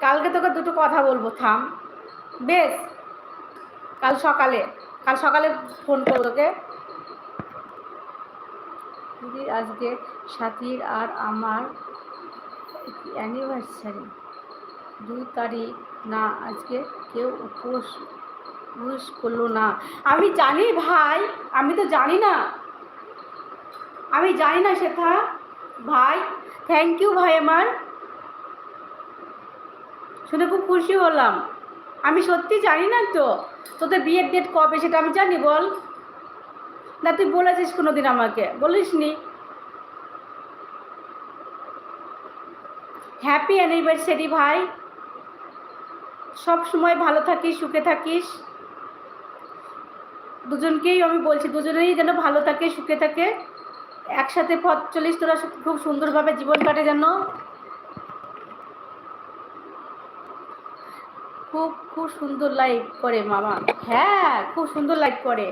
কালকে তোকে দুটো কথা বলবো, থাম। বেশ, কাল সকালে ফোন করবো তোকে। দিদি আজকে সাথীর আর আমার অ্যানিভার্সারি, 2 তারিখ না, আজকে কেউ উপোস করলো না। আমি জানি ভাই, আমি তো জানি না, আমি জানি না শেখা ভাই। থ্যাংক ইউ ভাই, আমার শুনে খুব খুশি হলাম। আমি সত্যি জানি না তো তোদের বিয়ের ডেট কবে সেটা আমি জানি, বল না। তুই বলেছিস কোনোদিন আমাকে? বলিসনি। হ্যাপি অ্যানিভার্সারি ভাই, সব সময় ভালো থাকিস, সুখে থাকিস। দুজনকেই আমি বলছি, দুজনেই যেন ভালো থাকে, সুখে থাকে, একসাথে পথ চলিস তোরা, খুব সুন্দরভাবে জীবন কাটে যেন। খুব খুব সুন্দর লাইক করে মামা। হ্যাঁ, খুব সুন্দর লাইক করে।